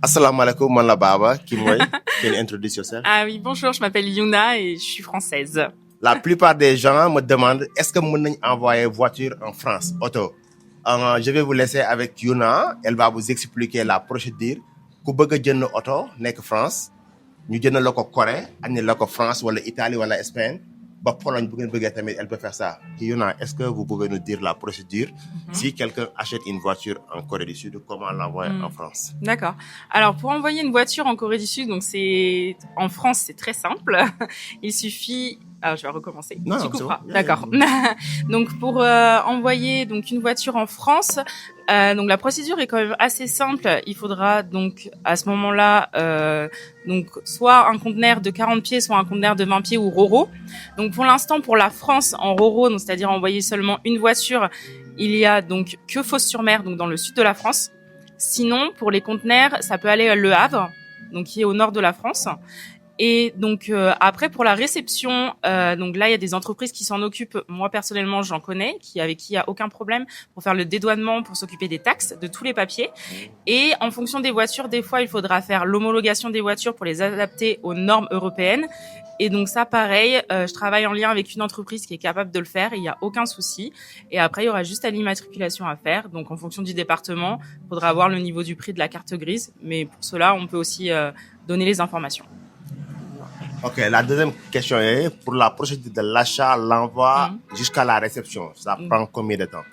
Assalamu alaikum, man la Baba, qui moi, can you introduce yourself? Ah oui, bonjour, je m'appelle Yuna et je suis française. La plupart des gens me demandent, est-ce que nous envoyer voiture en France, auto? Je vais vous laisser avec Yuna, elle va vous expliquer la procédure. Ku bëgg jënd auto nek France, ñu jënd la ko Corée, andi la ko France wala Italie wala Espagne, ba Pologne bu ngeen bëggee tamit, elle peut faire ça. Yuna, est-ce que vous pouvez nous dire la procédure si quelqu'un achète une voiture en Corée du Sud, comment l'envoyer en France? D'accord. Alors pour envoyer une voiture en Corée du Sud, donc en France, c'est très simple. Il suffit. Alors je vais recommencer. Non, tu couperas. bon. D'accord. Donc pour envoyer donc une voiture en France, donc la procédure est quand même assez simple. Il faudra donc à ce moment-là donc soit un conteneur de 40 pieds, soit un conteneur de 20 pieds ou Roro. Donc pour l'instant pour la France en Roro, donc c'est-à-dire envoyer seulement une voiture, il y a donc que Fos-sur-Mer, donc dans le sud de la France. Sinon pour les conteneurs, ça peut aller à Le Havre, donc qui est au nord de la France. Et donc après pour la réception, donc là il y a des entreprises qui s'en occupent. Moi personnellement j'en connais, avec qui il y a aucun problème pour faire le dédouanement, pour s'occuper des taxes, de tous les papiers. Et en fonction des voitures, des fois il faudra faire l'homologation des voitures pour les adapter aux normes européennes. Et donc ça pareil, je travaille en lien avec une entreprise qui est capable de le faire, il y a aucun souci. Et après il y aura juste à l'immatriculation à faire. Donc en fonction du département, il faudra avoir le niveau du prix de la carte grise. Mais pour cela on peut aussi donner les informations. Ok, la deuxième question est pour la procédure de l'achat, l'envoi jusqu'à la réception. Ça prend combien de temps?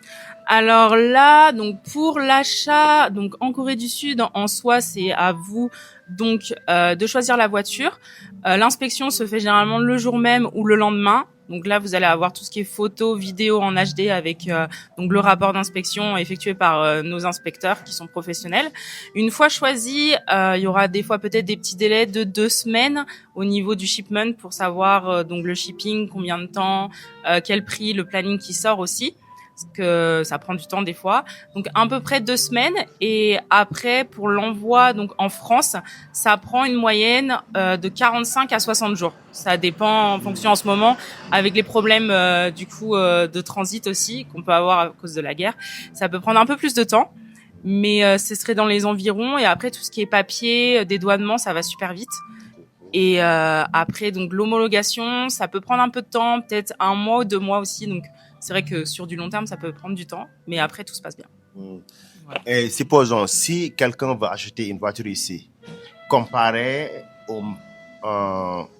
Alors là, donc pour l'achat, donc en Corée du Sud, en soi, c'est à vous donc de choisir la voiture. L'inspection se fait généralement le jour même ou le lendemain. Donc là, vous allez avoir tout ce qui est photo, vidéo en HD avec donc le rapport d'inspection effectué par nos inspecteurs qui sont professionnels. Une fois choisi, il y aura des fois peut-être des petits délais de 2 semaines au niveau du shipment pour savoir donc le shipping, combien de temps, quel prix, le planning qui sort aussi. Parce que ça prend du temps des fois. Donc à peu près 2 semaines. Et après, pour l'envoi donc en France, ça prend une moyenne de 45 à 60 jours. Ça dépend en fonction en ce moment, avec les problèmes du coup de transit aussi qu'on peut avoir à cause de la guerre. Ça peut prendre un peu plus de temps, mais ce serait dans les environs. Et après, tout ce qui est papier, dédouanement, ça va super vite. Et après, donc l'homologation, ça peut prendre un peu de temps, peut-être 1 mois ou 2 mois aussi. Donc c'est vrai que sur du long terme, ça peut prendre du temps, mais après, tout se passe bien. Voilà. Et supposons, si quelqu'un veut acheter une voiture ici, comparé au...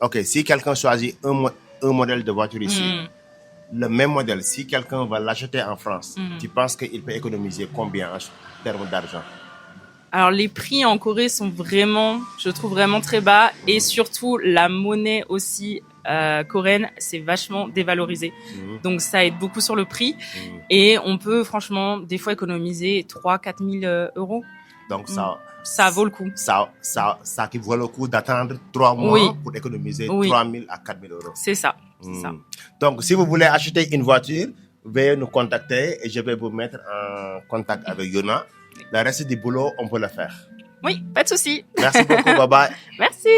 ok, si quelqu'un choisit un modèle de voiture ici, le même modèle, si quelqu'un va l'acheter en France, tu penses qu'il peut économiser combien en termes d'argent? Alors les prix en Corée sont vraiment, je trouve vraiment très bas, et surtout la monnaie aussi coréenne, c'est vachement dévalorisé. Donc ça aide beaucoup sur le prix, et on peut franchement des fois économiser 3-4 000 euros. Donc ça vaut le coup. Ça qui vaut le coup d'attendre 3 mois pour économiser 3 000 à 4 000 euros. C'est ça. Ça. Donc si vous voulez acheter une voiture, veuillez nous contacter et je vais vous mettre en contact avec Yuna. Le reste du boulot, on peut le faire. Oui, pas de souci. Merci beaucoup, bye bye. Merci.